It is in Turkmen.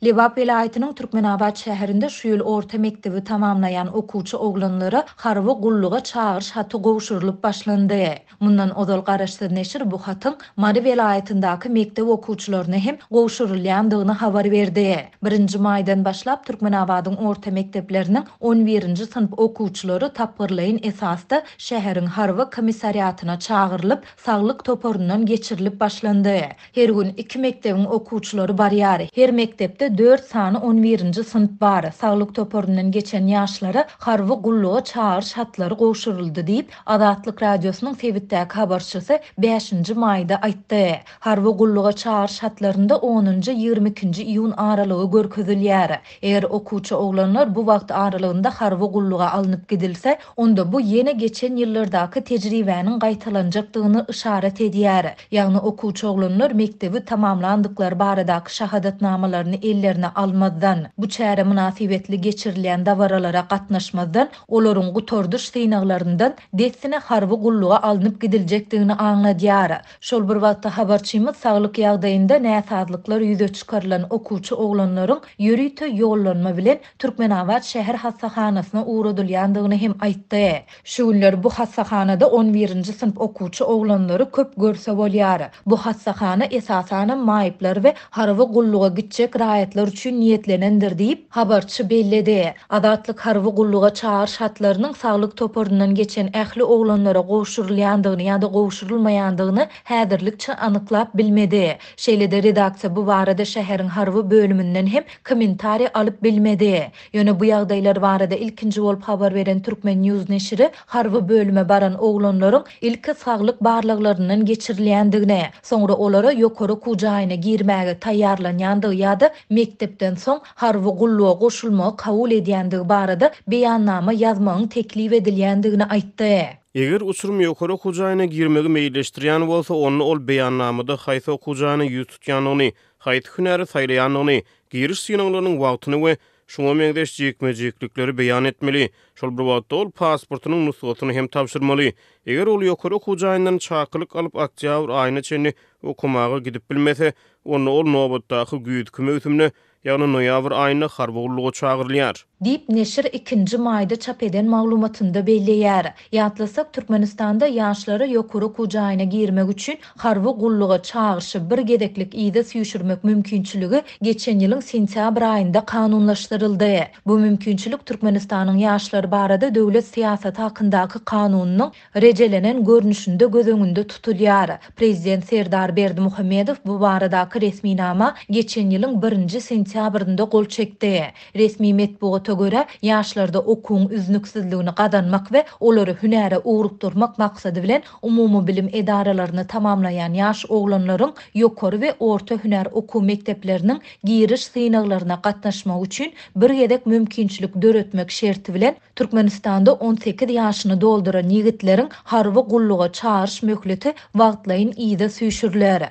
Liwap vilayatynyň Türkmenabad şäherinde şu ýyl orta mektebi tamamlayan okuwçy oglanlara harby gulluga çağırış haty gowşurylyp başlandy. Mundan ozal garaşdy neşir bu hatyň Mary vilayatyndaky mektep okuwçylaryna hem gowşurylýandygyny habar berdi. 1-nji maýdan başlap Türkmenabadyň orta mektepleriniň 11-nji synp okuwçylary tapgyrlyň esasda şäheriň harby komissariatyna çağırylyp saglyk toporundan geçirilip başlandy. Her gün 2 mektebiň okuwçylary barýar. Her mektepde 4 sany 11-nji synp bar. Saglyk toporundan geçen ýaşlara harby gulluga çağırış hatlary gowşuruldy diýip Azatlyk radiosynyň Sebitdäki habarçysy 5-nji maýda aýtdy. Harby gulluga çağırış hatlarynda 10-njy 22-nji iýun aralygy görkezilýär. Eger okuwçy oglanlar bu wagt aralygynda harby gulluga alınıp gidilse, onda bu ýene geçen ýyllardaky tejribäniň gaýtalanjakdygyny işaret edýär. Ýagny okuwçy oglanlar mektebi tamamlandyklary baradaky şahadatnamalaryny ellerine almazdan, bu çäre münasibetli geçirilýän dawaralara gatnaşmazdan, olaryň gutorduş synaklarynyň detsine harby gulluga alınıp gidiljekdigini aňladýar. Şol bir wagtda habarçymyz saglyk ýagdaýynda näsazlyklar ýüze çykarylan okuwçy oglanlaryň ýörüýte ýollanma bilen Türkmenabad şäher hassahanasyna uğradylýandygyny hem aýtdy. Şu günler bu hassahanada 11-nji synp okuwçy oglanlary köp görse bolýar. Bu hassahana esasana maýyplar we harby gulluga gitjek raýatlar üçin niýetlenendir diýip habarçy belledi. Azatlyk harby gulluga çağırış hatlarynyň saglyk toporundan geçen ähli oglanlara gowşurulýandygyny ýa-da gowşurulmaýandygyny häzirlikçe anyklap bilmedi. Şeýlede redaksiýa bu barada şäheriň harby bölümünden hem kommentari alyp bilmedi. Ýöne bu ýagdaýlar barada ilkinji bolup habar beren Türkmen News neşiri harby bölüme baran oglanlaryň ilki saglyk barlyklaryndan geçirilýändigine, soňra olara ýokary kujaýyna girmäge taýýarlanýandygy ýa-da mektepden soň harby gulluga goşulmagy kabul edýändigi barada beýannama ýazmagyň teklip edilýändigini aýtdy. Eger uçurum ýokary okujaýyna girmegi meýilleşdirýän bolsa, onu ol beýannamada haýsy okujaýyny ýüz tutýanlygyny, haýsy hünäri saýlaýanlygyny, giriş synaklarynyň wagtyny we şoňa meňdeş jekmejeklikleri beýan etmeli. Şol bir wagtda ol pasportynyň nusgatyny hem tapşyrmaly. Eger ol ýokary okujaýyndan çakylyk alyp oktýabr aýyna çenli okumaga gidip bilmese, onu ol nobatdaky güýdükme ötümne ýagny noýabr aýyna harby gulluga çağırylýar. Dip neşir 2-nji maýda çap eden maglumatynda belleýär. Ýatlasak Türkmenistanda ýaşlara ýokary kujaýyna girmek üçin harby gulluga çağırşy bir gedeklik ýyda süýşürmek mümkinçiligi geçen ýylyň sentýabr aýynda kanunlaşdyryldy. Bu mümkinçilik Türkmenistanyň ýaşlary barada döwlet siýasaty hakyndaky kanunynyň rejelenen görnüşinde göz öňünde tutulýar. Prezident Serdar Berdimuhammedow bu baradaky resminama geçen ýylyň 1-nji sentýabrynda gol çekdi. Resmi metbuata göre ýaşlarda okuň üznüksizligini gadanmak we olary hünäre ugrukdurmak maksady bilen umumy bilim edaralaryny tamamlayan ýaş oglanlaryň ýokary we orta hünär okuw mektepleriniň giriş synaklaryna gatnaşmak üçin bir gedek mümkinçilik döretmek şerti bilen Türkmenistanda 18 ýaşyny dolduran ýigitleriň harby gulluga çağırış möhleti wagtlaýyn ýyda süýşürilýär.